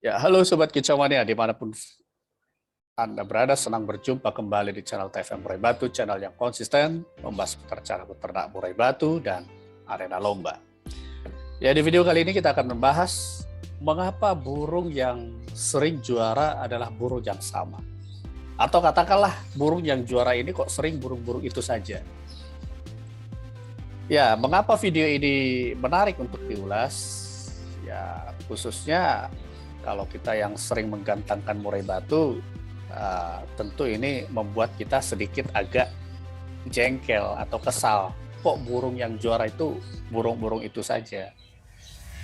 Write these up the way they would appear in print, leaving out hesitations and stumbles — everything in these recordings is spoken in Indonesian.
Ya, halo Sobat Kicauania, dimanapun Anda berada, senang berjumpa kembali di channel TFM Murai Batu, channel yang konsisten, membahas seputar cara beternak murai batu dan arena lomba. Ya, di video kali ini kita akan membahas mengapa burung yang sering juara adalah burung yang sama. Atau katakanlah burung yang juara ini kok sering burung-burung itu saja. Ya, mengapa video ini menarik untuk diulas? Ya, khususnya kalau kita yang sering menggantangkan murai batu, tentu ini membuat kita sedikit agak jengkel atau kesal. Kok burung yang juara itu burung-burung itu saja?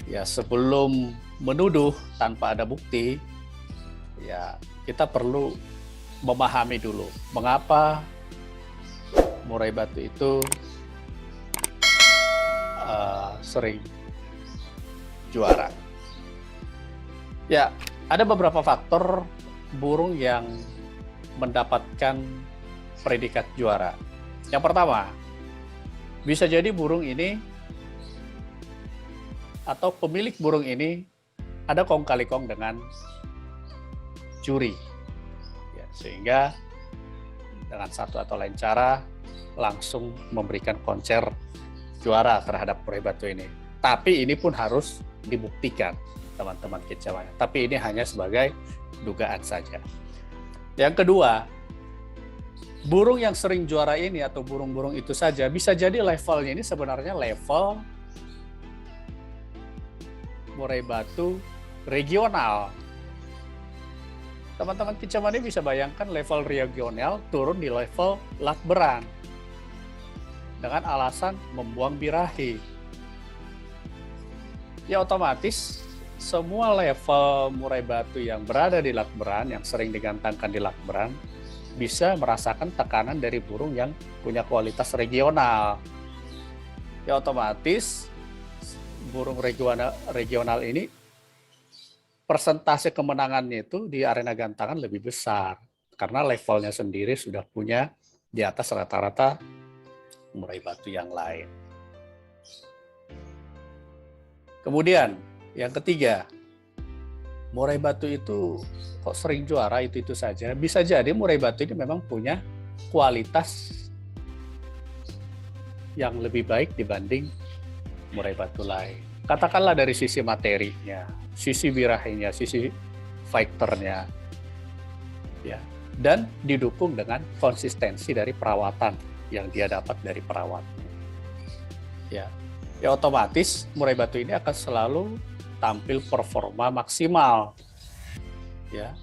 Ya, sebelum menuduh tanpa ada bukti, ya kita perlu memahami dulu mengapa murai batu itu sering juara. Ya, ada beberapa faktor burung yang mendapatkan predikat juara. Yang pertama, bisa jadi burung ini atau pemilik burung ini ada kong kali kong dengan juri. Ya, sehingga dengan satu atau lain cara langsung memberikan konser juara terhadap murai batu ini. Tapi ini pun harus dibuktikan, teman-teman kicauan. Tapi ini hanya sebagai dugaan saja. Yang kedua, burung yang sering juara ini atau burung-burung itu saja bisa jadi levelnya ini sebenarnya level murai batu regional. Teman-teman kicauan ini bisa bayangkan level regional turun di level lakberan dengan alasan membuang birahi. Ya otomatis semua level murai batu yang berada di lakberan, yang sering digantangkan di lakberan, bisa merasakan tekanan dari burung yang punya kualitas regional. Ya otomatis burung regional ini persentase kemenangannya itu di arena gantangan lebih besar karena levelnya sendiri sudah punya di atas rata-rata murai batu yang lain. Kemudian yang ketiga, murai batu itu kok sering juara itu saja. Bisa jadi murai batu ini memang punya kualitas yang lebih baik dibanding murai batu lain. Katakanlah dari sisi materinya, sisi birahinya, sisi fighternya, ya, dan didukung dengan konsistensi dari perawatan yang dia dapat dari perawatnya. Ya otomatis murai batu ini akan selalu tampil performa maksimal, ya,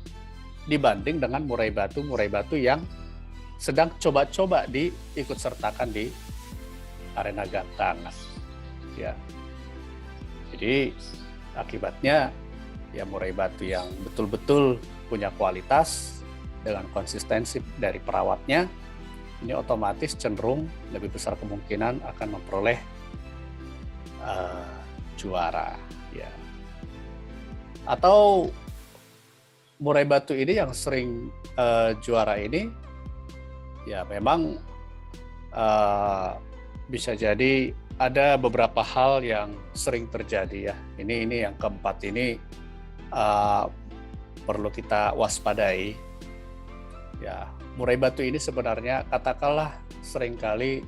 dibanding dengan murai batu yang sedang coba-coba diikut sertakan di arena gantangan, ya. Jadi akibatnya ya murai batu yang betul-betul punya kualitas dengan konsistensi dari perawatnya ini otomatis cenderung lebih besar kemungkinan akan memperoleh juara, ya. Atau murai batu ini yang sering juara ini ya memang bisa jadi ada beberapa hal yang sering terjadi, ya. Ini yang keempat ini perlu kita waspadai. Ya, murai batu ini sebenarnya katakanlah seringkali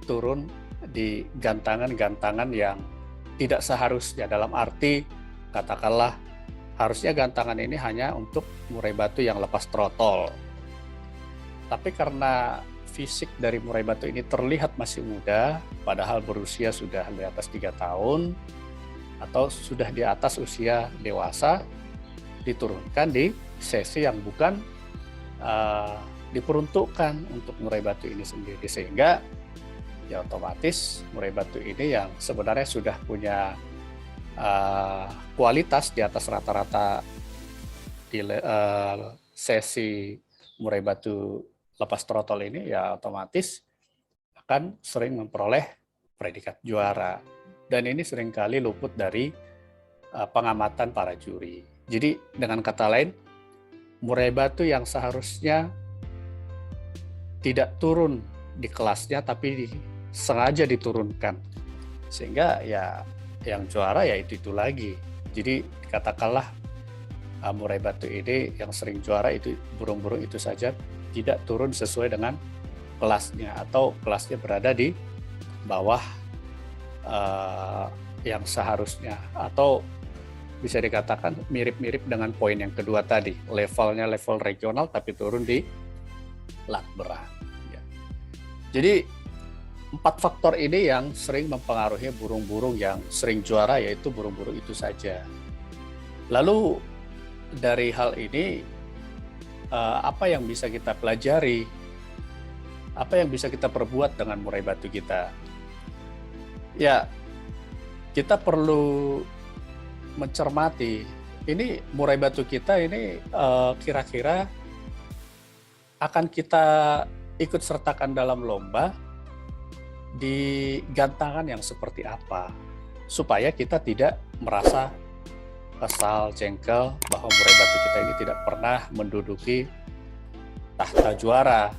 turun di gantangan-gantangan yang tidak seharusnya, dalam arti katakanlah harusnya gantangan ini hanya untuk murai batu yang lepas trotol. Tapi karena fisik dari murai batu ini terlihat masih muda, padahal berusia sudah di atas 3 tahun atau sudah di atas usia dewasa, diturunkan di sesi yang bukan diperuntukkan untuk murai batu ini sendiri, sehingga ya otomatis murai batu ini yang sebenarnya sudah punya kualitas di atas rata-rata di sesi murai batu lepas trotol ini ya otomatis akan sering memperoleh predikat juara, dan ini seringkali luput dari pengamatan para juri. Jadi dengan kata lain, murai batu yang seharusnya tidak turun di kelasnya tapi sengaja diturunkan, sehingga ya yang juara ya itu lagi. Jadi katakanlah murai batu ini yang sering juara itu burung-burung itu saja tidak turun sesuai dengan kelasnya, atau kelasnya berada di bawah yang seharusnya, atau bisa dikatakan mirip-mirip dengan poin yang kedua tadi, levelnya level regional tapi turun di lat beran. Ya. Jadi 4 faktor ini yang sering mempengaruhi burung-burung yang sering juara, yaitu burung-burung itu saja. Lalu dari hal ini apa yang bisa kita pelajari? Apa yang bisa kita perbuat dengan murai batu kita? Ya, kita perlu mencermati ini murai batu kita ini kira-kira akan kita ikut sertakan dalam lomba di gantangan yang seperti apa, supaya kita tidak merasa kesal, jengkel bahwa murai batu kita ini tidak pernah menduduki tahta juara.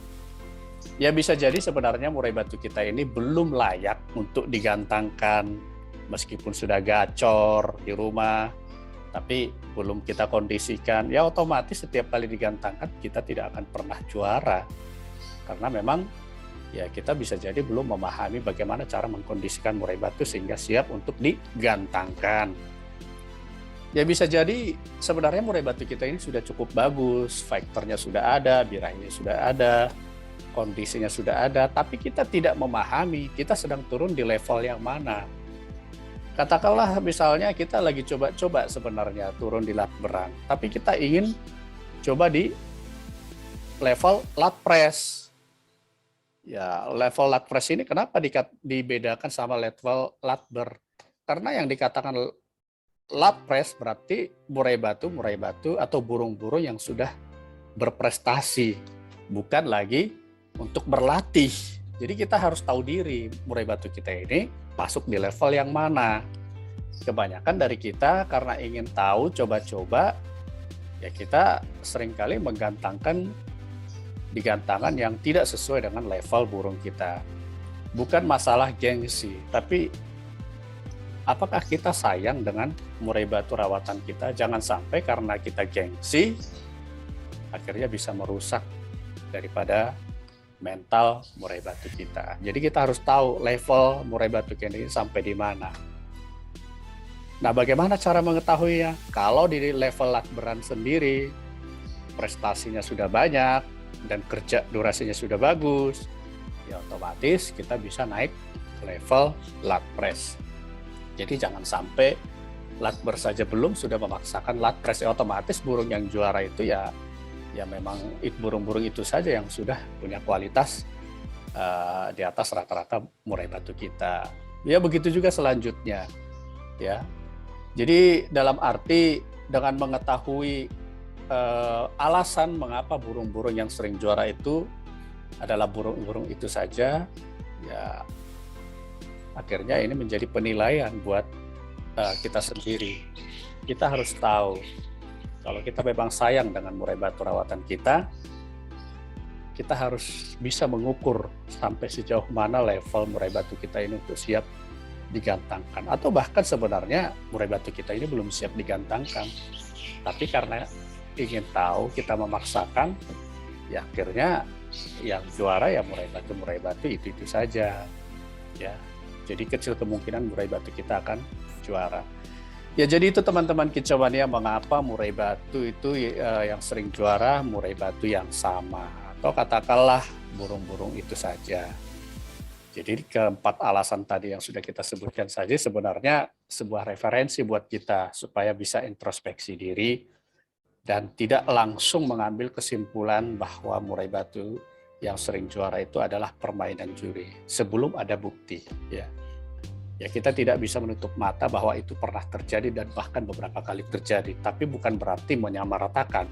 Ya bisa jadi sebenarnya murai batu kita ini belum layak untuk digantangkan, meskipun sudah gacor di rumah, tapi belum kita kondisikan, ya otomatis setiap kali digantangkan kita tidak akan pernah juara. Karena memang ya kita bisa jadi belum memahami bagaimana cara mengkondisikan murai batu sehingga siap untuk digantangkan. Ya bisa jadi sebenarnya murai batu kita ini sudah cukup bagus, faktornya sudah ada, birahinya sudah ada, kondisinya sudah ada, tapi kita tidak memahami kita sedang turun di level yang mana. Katakanlah misalnya kita lagi coba-coba sebenarnya turun di lat beran, tapi kita ingin coba di level lat press. Ya, level lat press ini kenapa dibedakan sama level lat ber? Karena yang dikatakan lat press berarti murai batu atau burung-burung yang sudah berprestasi, bukan lagi untuk berlatih. Jadi kita harus tahu diri murai batu kita ini masuk di level yang mana. Kebanyakan dari kita karena ingin tahu, coba-coba, ya kita seringkali menggantangkan di gantangan yang tidak sesuai dengan level burung kita. Bukan masalah gengsi, tapi apakah kita sayang dengan murai batu rawatan kita? Jangan sampai karena kita gengsi, akhirnya bisa merusak daripada mental murai batu kita. Jadi kita harus tahu level murai batu kita ini sampai di mana. Nah, bagaimana cara mengetahuinya? Kalau di level lat beran sendiri, prestasinya sudah banyak dan kerja durasinya sudah bagus, ya otomatis kita bisa naik level lat press. Jadi jangan sampai lat ber saja belum sudah memaksakan lat press. Ya, otomatis burung yang juara itu ya memang burung-burung itu saja yang sudah punya kualitas di atas rata-rata murai batu kita. Ya begitu juga selanjutnya, ya. Jadi dalam arti dengan mengetahui alasan mengapa burung-burung yang sering juara itu adalah burung-burung itu saja, ya akhirnya ini menjadi penilaian buat kita sendiri. Kita harus tahu kalau kita memang sayang dengan murai batu rawatan kita, kita harus bisa mengukur sampai sejauh mana level murai batu kita ini untuk siap digantangkan. Atau bahkan sebenarnya murai batu kita ini belum siap digantangkan, tapi karena ingin tahu kita memaksakan, ya akhirnya yang juara ya murai batu itu saja, ya. Jadi kecil kemungkinan murai batu kita akan juara. Ya jadi itu teman-teman kicauania mengapa murai batu itu yang sering juara murai batu yang sama, atau katakanlah burung-burung itu saja. Jadi keempat alasan tadi yang sudah kita sebutkan saja sebenarnya sebuah referensi buat kita supaya bisa introspeksi diri dan tidak langsung mengambil kesimpulan bahwa murai batu yang sering juara itu adalah permainan juri sebelum ada bukti, ya. Ya kita tidak bisa menutup mata bahwa itu pernah terjadi dan bahkan beberapa kali terjadi, tapi bukan berarti menyamaratakan.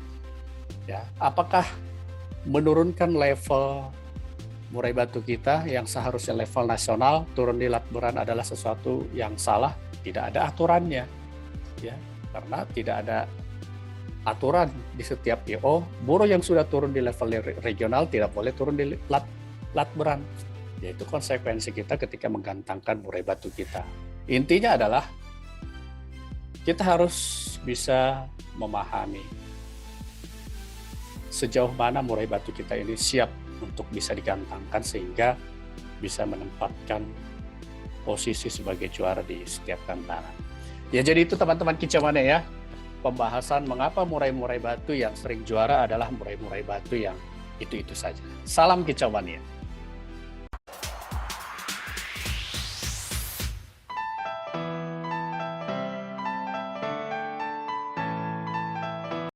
Ya, apakah menurunkan level murai batu kita yang seharusnya level nasional turun di lat beran adalah sesuatu yang salah? Tidak ada aturannya, ya, karena tidak ada aturan di setiap PO. Burung yang sudah turun di level regional tidak boleh turun di lat beran. Yaitu konsekuensi kita ketika menggantangkan murai batu kita. Intinya adalah kita harus bisa memahami sejauh mana murai batu kita ini siap untuk bisa digantangkan sehingga bisa menempatkan posisi sebagai juara di setiap gantangan. Ya, jadi itu teman-teman kicauannya ya, pembahasan mengapa murai-murai batu yang sering juara adalah murai-murai batu yang itu-itu saja. Salam kicauannya.